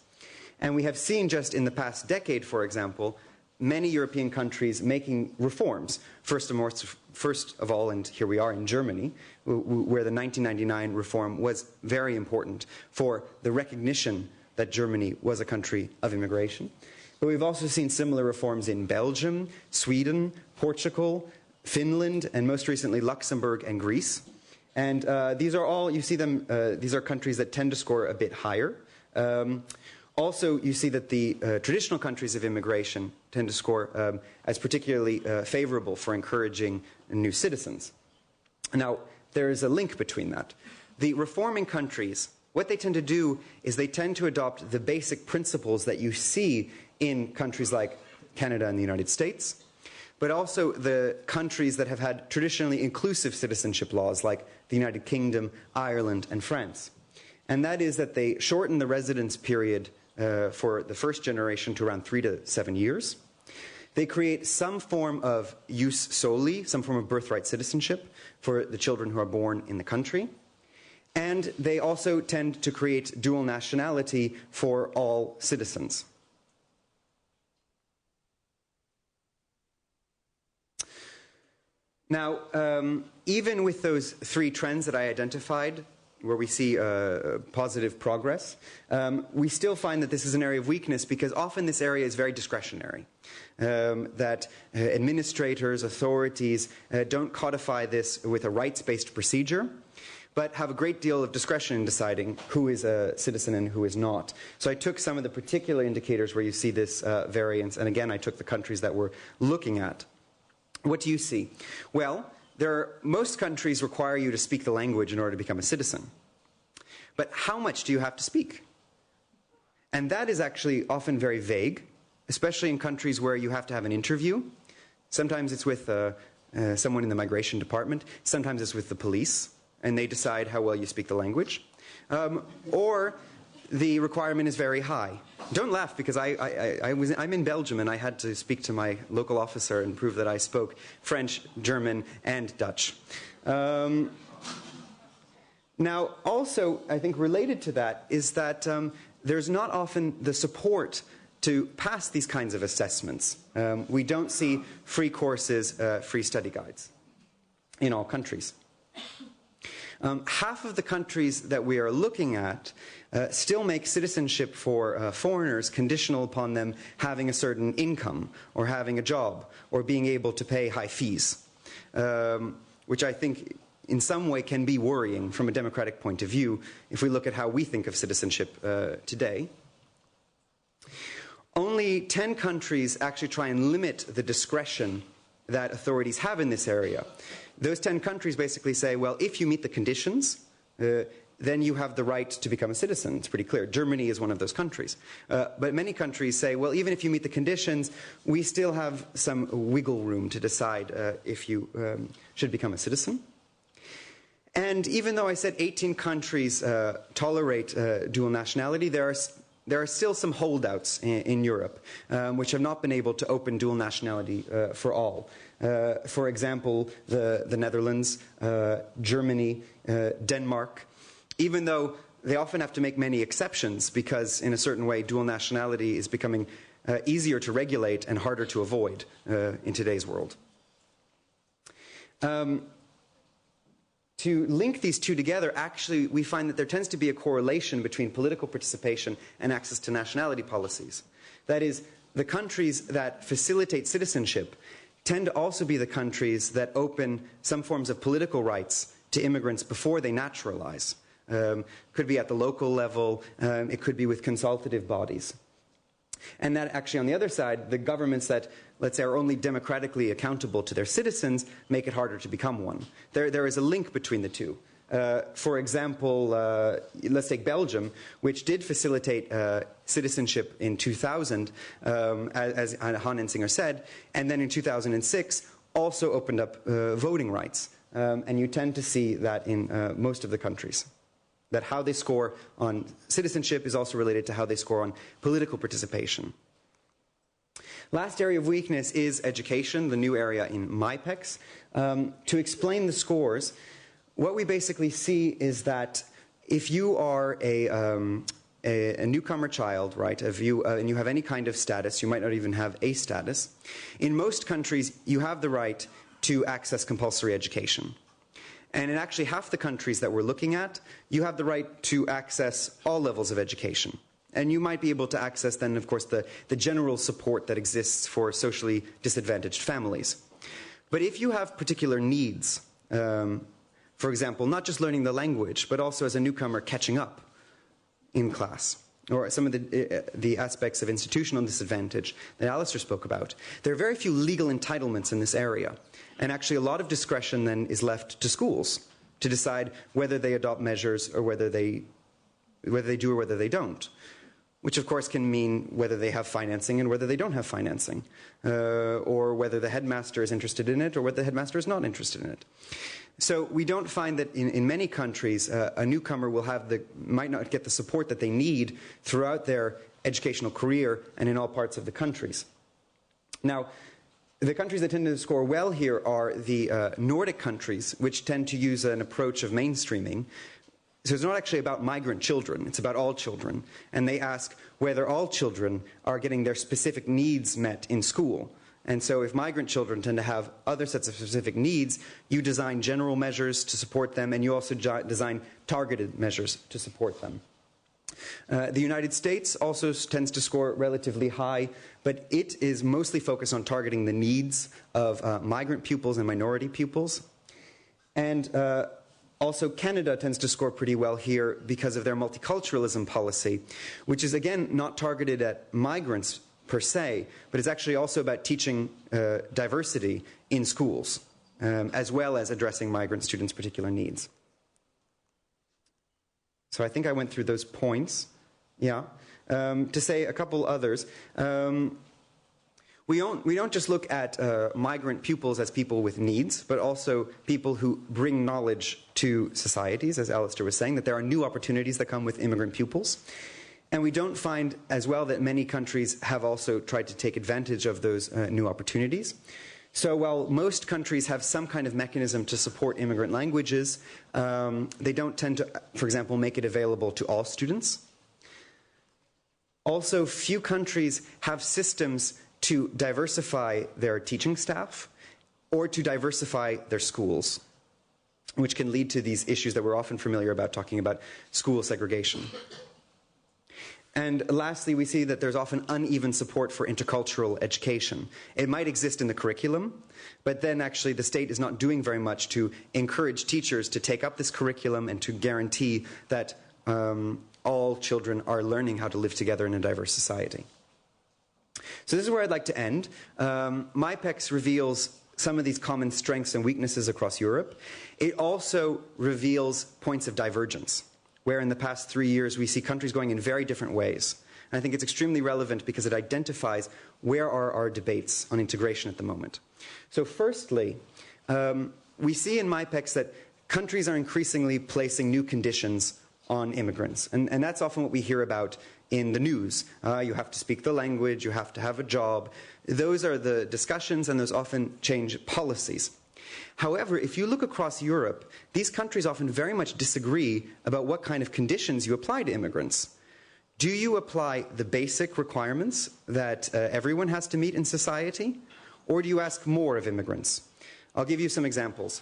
And we have seen just in the past decade, for example, many European countries making reforms. First of all, and here we are in Germany, where the 1999 reform was very important for the recognition that Germany was a country of immigration. But we've also seen similar reforms in Belgium, Sweden, Portugal, Finland, and most recently Luxembourg and Greece. And these are all, you see them, these are countries that tend to score a bit higher. Also, you see that the traditional countries of immigration tend to score as particularly favorable for encouraging new citizens. Now, there is a link between that. The reforming countries, what they tend to do is they tend to adopt the basic principles that you see in countries like Canada and the United States, but also the countries that have had traditionally inclusive citizenship laws like the United Kingdom, Ireland, and France. and that is that they shorten the residence period for the first generation to around 3 to 7 years. They create some form of jus soli, some form of birthright citizenship for the children who are born in the country. And they also tend to create dual nationality for all citizens. Now, even with those 3 trends that I identified, where we see positive progress, we still find that this is an area of weakness because often this area is very discretionary. That administrators, authorities don't codify this with a rights-based procedure, but have a great deal of discretion in deciding who is a citizen and who is not. So I took some of the particular indicators where you see this variance, and again I took the countries that we're looking at. What do you see? Well, most countries require you to speak the language in order to become a citizen. But how much do you have to speak? And that is actually often very vague, especially in countries where you have to have an interview. Sometimes it's with someone in the migration department. Sometimes it's with the police, and they decide how well you speak the language. Or the requirement is very high. Don't laugh, because I'm in Belgium and I had to speak to my local officer and prove that I spoke French, German, and Dutch. Now, also, I think related to that is that there's not often the support to pass these kinds of assessments. We don't see free courses, free study guides in all countries. Half of the countries that we are looking at still make citizenship for foreigners conditional upon them having a certain income, or having a job, or being able to pay high fees, which I think in some way can be worrying from a democratic point of view if we look at how we think of citizenship today. Only 10 countries actually try and limit the discretion that authorities have in this area. Those 10 countries basically say, well, if you meet the conditions, then you have the right to become a citizen. It's pretty clear. Germany is one of those countries. But many countries say, well, even if you meet the conditions, we still have some wiggle room to decide if you should become a citizen. And even though I said 18 countries tolerate dual nationality, there are still some holdouts in Europe which have not been able to open dual nationality for all. For example, the Netherlands, Germany, Denmark, even though they often have to make many exceptions because in a certain way dual nationality is becoming easier to regulate and harder to avoid in today's world. To link these two together, actually, we find that there tends to be a correlation between political participation and access to nationality policies. That is, the countries that facilitate citizenship tend to also be the countries that open some forms of political rights to immigrants before they naturalize. Could be at the local level, it could be with consultative bodies. And that actually, on the other side, the governments that, let's say, are only democratically accountable to their citizens make it harder to become one. There is a link between the two. For example, let's take Belgium, which did facilitate citizenship in 2000, as Han Ensinger said, and then in 2006 also opened up voting rights. And you tend to see that in most of the countries, that how they score on citizenship is also related to how they score on political participation. Last area of weakness is education, the new area in MIPEX. To explain the scores, what we basically see is that if you are a newcomer child, right, and you have any kind of status, you might not even have a status, in most countries you have the right to access compulsory education. And in actually half the countries that we're looking at, you have the right to access all levels of education. And you might be able to access then, of course, the general support that exists for socially disadvantaged families. But if you have particular needs, for example, not just learning the language, but also as a newcomer catching up in class, or some of the aspects of institutional disadvantage that Alistair spoke about, there are very few legal entitlements in this area. And actually a lot of discretion then is left to schools to decide whether they adopt measures or whether they do or whether they don't. Which of course can mean whether they have financing and whether they don't have financing, or whether the headmaster is interested in it or whether the headmaster is not interested in it. So we don't find that in many countries a newcomer might not get the support that they need throughout their educational career and in all parts of the countries. Now, the countries that tend to score well here are the Nordic countries, which tend to use an approach of mainstreaming. So it's not actually about migrant children, it's about all children. And they ask whether all children are getting their specific needs met in school. And so if migrant children tend to have other sets of specific needs, you design general measures to support them, and you also design targeted measures to support them. The United States also tends to score relatively high, but it is mostly focused on targeting the needs of migrant pupils and minority pupils. And also Canada tends to score pretty well here because of their multiculturalism policy, which is again not targeted at migrants per se, but it's actually also about teaching diversity in schools, as well as addressing migrant students' particular needs. So I think I went through those points. Yeah. To say a couple others, we don't just look at migrant pupils as people with needs, but also people who bring knowledge to societies, as Alistair was saying, that there are new opportunities that come with immigrant pupils. And we don't find as well that many countries have also tried to take advantage of those new opportunities. So while most countries have some kind of mechanism to support immigrant languages, they don't tend to, for example, make it available to all students. Also, few countries have systems to diversify their teaching staff or to diversify their schools, which can lead to these issues that we're often familiar about talking about school segregation. And lastly, we see that there's often uneven support for intercultural education. It might exist in the curriculum, but then actually the state is not doing very much to encourage teachers to take up this curriculum and to guarantee that all children are learning how to live together in a diverse society. So this is where I'd like to end. MIPEX reveals some of these common strengths and weaknesses across Europe. It also reveals points of divergence, where in the past 3 years we see countries going in very different ways. And I think it's extremely relevant because it identifies where are our debates on integration at the moment. So firstly, we see in MIPEX that countries are increasingly placing new conditions on immigrants. And that's often what we hear about in the news. You have to speak the language, you have to have a job. Those are the discussions, and those often change policies. However, if you look across Europe, these countries often very much disagree about what kind of conditions you apply to immigrants. Do you apply the basic requirements that everyone has to meet in society, or do you ask more of immigrants? I'll give you some examples.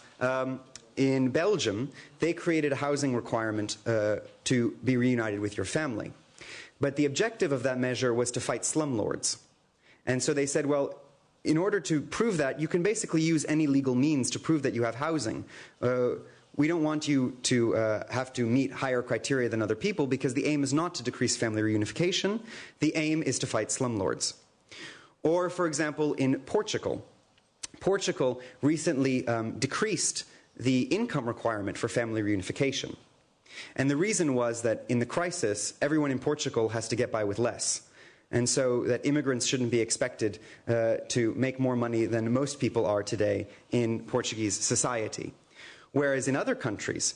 In Belgium, they created a housing requirement to be reunited with your family. But the objective of that measure was to fight slumlords. And so they said, well, in order to prove that, you can basically use any legal means to prove that you have housing. We don't want you to have to meet higher criteria than other people, because the aim is not to decrease family reunification. The aim is to fight slumlords. Or, for example, in Portugal. Portugal recently decreased the income requirement for family reunification. And the reason was that in the crisis, everyone in Portugal has to get by with less. And so that immigrants shouldn't be expected to make more money than most people are today in Portuguese society. Whereas in other countries,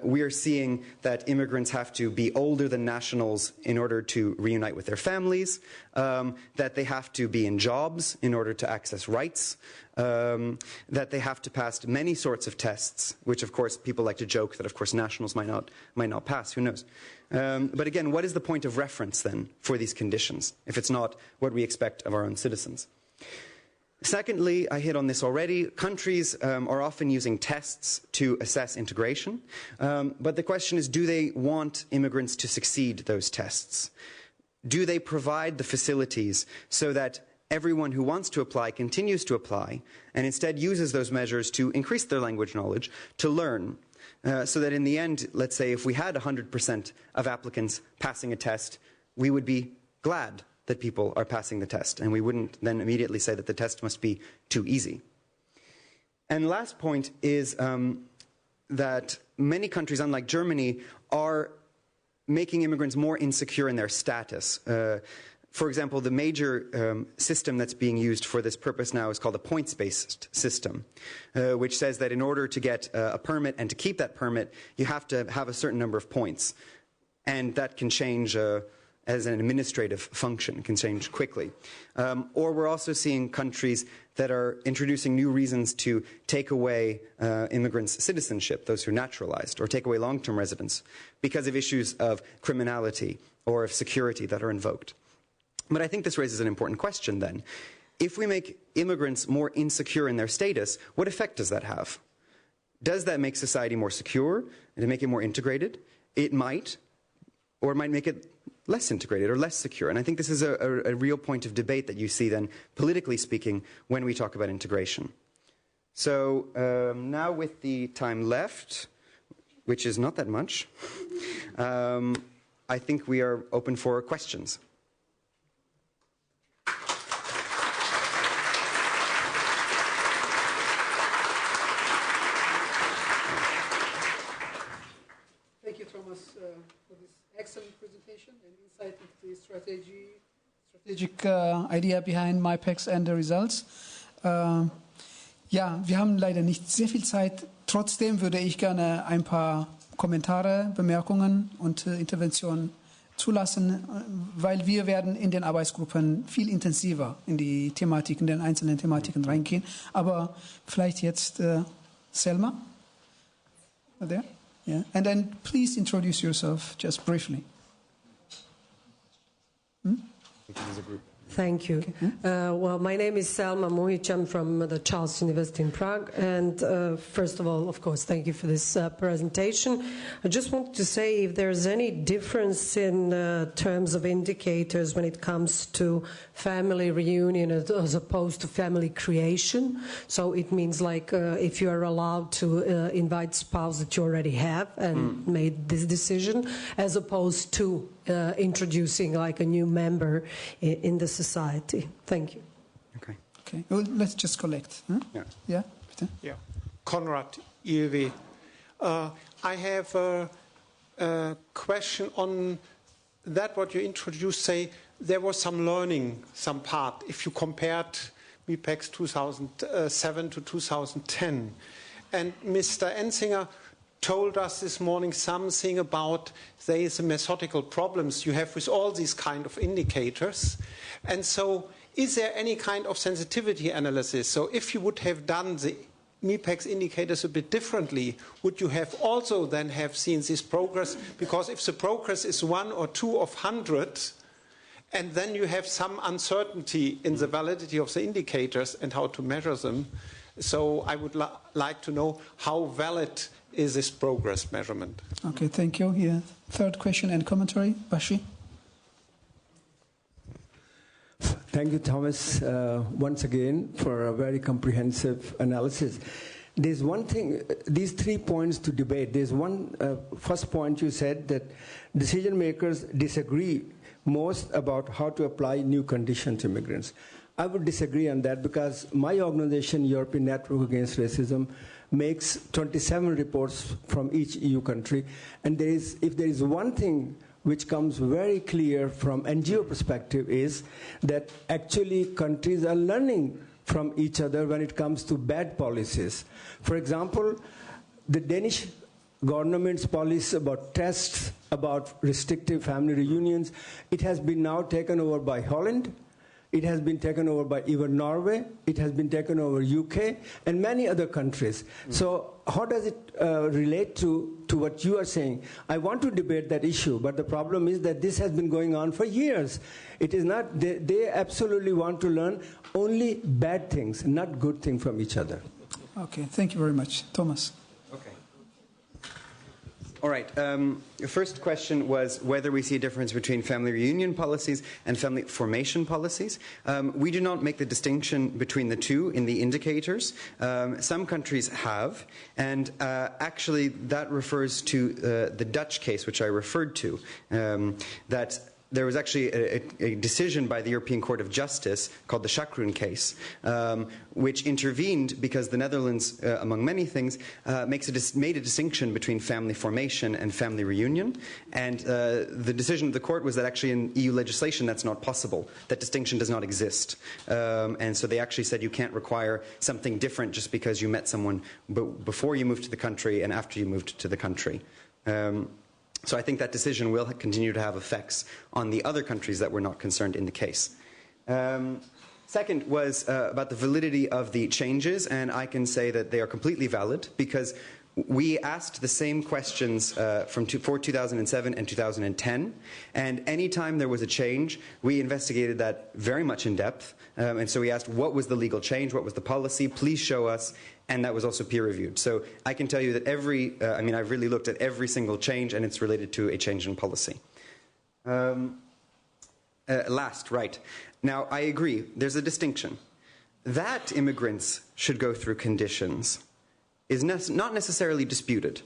we are seeing that immigrants have to be older than nationals in order to reunite with their families, that they have to be in jobs in order to access rights, that they have to pass many sorts of tests, which of course people like to joke that of course nationals might not pass, who knows. But again, what is the point of reference then for these conditions, if it's not what we expect of our own citizens? Secondly, I hit on this already, countries are often using tests to assess integration, but the question is, do they want immigrants to succeed those tests? Do they provide the facilities so that everyone who wants to apply continues to apply, and instead uses those measures to increase their language knowledge, to learn, so that in the end, let's say if we had 100% of applicants passing a test, we would be glad that people are passing the test, and we wouldn't then immediately say that the test must be too easy. And the last point is that many countries, unlike Germany, are making immigrants more insecure in their status. For example, the major system that's being used for this purpose now is called a points-based system, which says that in order to get a permit and to keep that permit, you have to have a certain number of points. And that can change as an administrative function. It can change quickly. Or we're also seeing countries that are introducing new reasons to take away immigrants' citizenship, those who are naturalized, or take away long-term residence, because of issues of criminality or of security that are invoked. But I think this raises an important question then. If we make immigrants more insecure in their status, what effect does that have? Does that make society more secure and to make it more integrated? It might, or it might make it less integrated or less secure. And I think this is a real point of debate that you see then, politically speaking, when we talk about integration. So now with the time left, which is not that much, I think we are open for questions. Thank you, Thomas, for this excellent presentation and insight into the strategic idea behind MIPEX and the results. Ja, wir haben leider nicht sehr viel Zeit. Trotzdem würde ich gerne ein paar Kommentare, Bemerkungen und Interventionen zulassen, weil wir werden in den Arbeitsgruppen viel intensiver in die Thematiken, in den einzelnen Thematiken reingehen. Aber vielleicht jetzt Selma? There? Yeah. And then please introduce yourself just briefly. Thank you. Okay. Well, my name is Selma Muhic. I'm from the Charles University in Prague. And first of all, of course, thank you for this presentation. I just want to say if there's any difference in terms of indicators when it comes to family reunion as opposed to family creation. So it means like if you are allowed to invite spouse that you already have and made this decision, as opposed to introducing like a new member in the society. Thank you. Okay. Okay. Well, let's just collect. Huh? Yeah. Yeah. Bitte? Yeah. Konrad, IEW. I have a question on that what you introduced. Say there was some learning, some part, if you compared MIPEX 2007 to 2010. And Mr. Ensinger told us this morning something about there is a methodical problems you have with all these kind of indicators. And so is there any kind of sensitivity analysis? So if you would have done the MIPEX indicators a bit differently, would you have also then have seen this progress? Because if the progress is 1 or 2 of 100, and then you have some uncertainty in the validity of the indicators and how to measure them. So I would like to know how valid is this progress measurement? Okay, thank you. Yeah. Third question and commentary, Bashi. Thank you, Thomas, once again for a very comprehensive analysis. There's one thing, these 3 points to debate. There's one, first point you said that decision makers disagree most about how to apply new conditions to immigrants. I would disagree on that because my organization, European Network Against Racism, makes 27 reports from each EU country. And if there is one thing which comes very clear from NGO perspective is that actually countries are learning from each other when it comes to bad policies. For example, the Danish government's policy about tests, about restrictive family reunions, it has been now taken over by Holland. It has been taken over by even Norway. It has been taken over UK and many other countries. So how does it relate to what you are saying? I want to debate that issue, but the problem is that this has been going on for years. It is not, they absolutely want to learn only bad things, not good things from each other. Okay, thank you very much. Thomas. Okay. All right. The first question was whether we see a difference between family reunion policies and family formation policies. We do not make the distinction between the two in the indicators. Some countries have, and actually that refers to the Dutch case, which I referred to, that there was actually a decision by the European Court of Justice called the Schachrun case, which intervened because the Netherlands, among many things, made a distinction between family formation and family reunion. And the decision of the court was that actually in EU legislation that's not possible. That distinction does not exist. And so they actually said you can't require something different just because you met someone before you moved to the country and after you moved to the country. So I think that decision will continue to have effects on the other countries that were not concerned in the case. Second was about the validity of the changes, and I can say that they are completely valid because we asked the same questions for 2007 and 2010, and anytime there was a change, we investigated that very much in depth, and so we asked what was the legal change, what was the policy, please show us, and that was also peer-reviewed. So I can tell you that I've really looked at every single change, and it's related to a change in policy. Right. Now, I agree, there's a distinction. That immigrants should go through conditions is not necessarily disputed.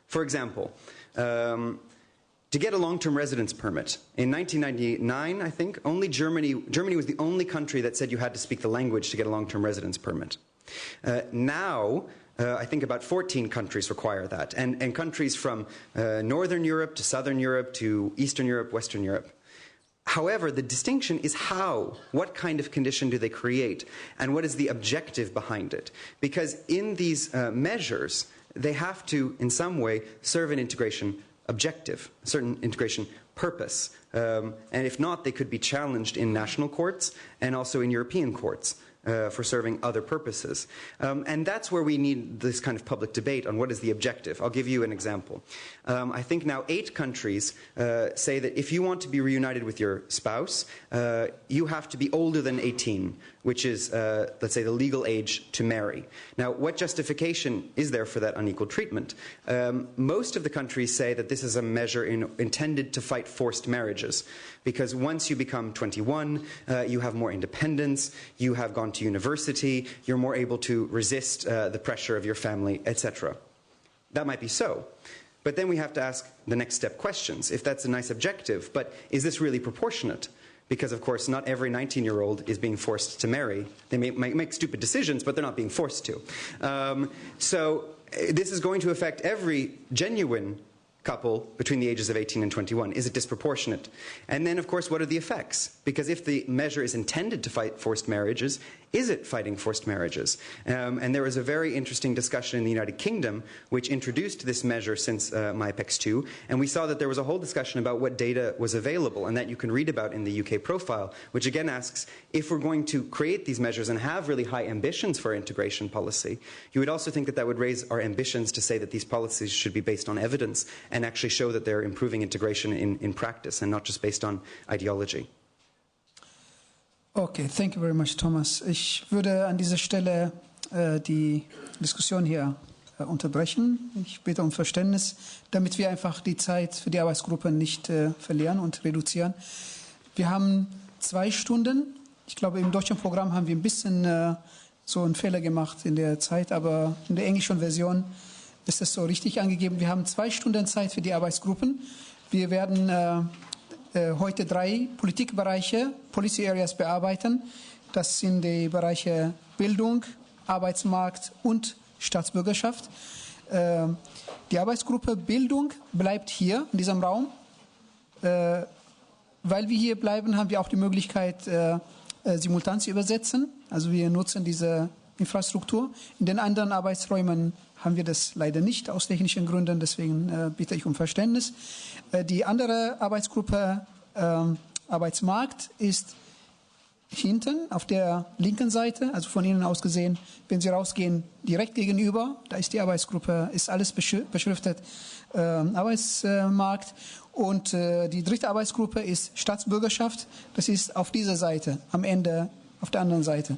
For example, to get a long-term residence permit, in 1999, I think, Germany was the only country that said you had to speak the language to get a long-term residence permit. Now, I think about 14 countries require that, and countries from Northern Europe to Southern Europe to Eastern Europe, Western Europe. However, the distinction is how, what kind of condition do they create, and what is the objective behind it? Because in these measures, they have to, in some way, serve an integration objective, a certain integration purpose. And if not, they could be challenged in national courts and also in European courts. For serving other purposes. And that's where we need this kind of public debate on what is the objective. I'll give you an example. I think now 8 countries say that if you want to be reunited with your spouse, you have to be older than 18, which is, let's say, the legal age to marry. Now, what justification is there for that unequal treatment? Most of the countries say that this is a measure intended to fight forced marriages, because once you become 21, you have more independence, you have gone to university, you're more able to resist the pressure of your family, etc. That might be so. But then we have to ask the next step questions. If that's a nice objective, but is this really proportionate? Because, of course, not every 19-year-old is being forced to marry. They may make stupid decisions, but they're not being forced to. So this is going to affect every genuine couple between the ages of 18 and 21. Is it disproportionate? And then, of course, what are the effects? Because if the measure is intended to fight forced marriages, is it fighting forced marriages? And there was a very interesting discussion in the United Kingdom which introduced this measure since MIPEX-2, and we saw that there was a whole discussion about what data was available, and that you can read about in the UK profile, which again asks, if we're going to create these measures and have really high ambitions for integration policy, you would also think that that would raise our ambitions to say that these policies should be based on evidence and actually show that they're improving integration in practice and not just based on ideology. Okay, thank you very much, Thomas. Ich würde an dieser Stelle die Diskussion hier unterbrechen. Ich bitte um Verständnis, damit wir einfach die Zeit für die Arbeitsgruppe nicht verlieren und reduzieren. Wir haben 2 Stunden. Ich glaube, im deutschen Programm haben wir ein bisschen so einen Fehler gemacht in der Zeit, aber in der englischen Version ist das so richtig angegeben. Wir haben 2 Stunden Zeit für die Arbeitsgruppen. Wir werden heute 3 Politikbereiche, Policy Areas, bearbeiten. Das sind die Bereiche Bildung, Arbeitsmarkt und Staatsbürgerschaft. Die Arbeitsgruppe Bildung bleibt hier in diesem Raum. Weil wir hier bleiben, haben wir auch die Möglichkeit, simultan zu übersetzen. Also wir nutzen diese Infrastruktur. In den anderen Arbeitsräumen haben wir das leider nicht aus technischen Gründen, deswegen bitte ich um Verständnis. Die andere Arbeitsgruppe Arbeitsmarkt ist hinten auf der linken Seite, also von Ihnen aus gesehen, wenn Sie rausgehen, direkt gegenüber, da ist die Arbeitsgruppe, ist alles beschriftet, Arbeitsmarkt. Und die dritte Arbeitsgruppe ist Staatsbürgerschaft, das ist auf dieser Seite, am Ende auf der anderen Seite.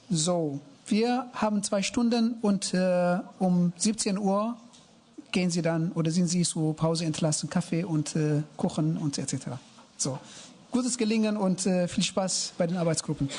So, wir haben 2 Stunden und um 17 Uhr gehen Sie dann oder sind Sie zur Pause entlassen, Kaffee und Kuchen und etc. So, gutes Gelingen und viel Spaß bei den Arbeitsgruppen.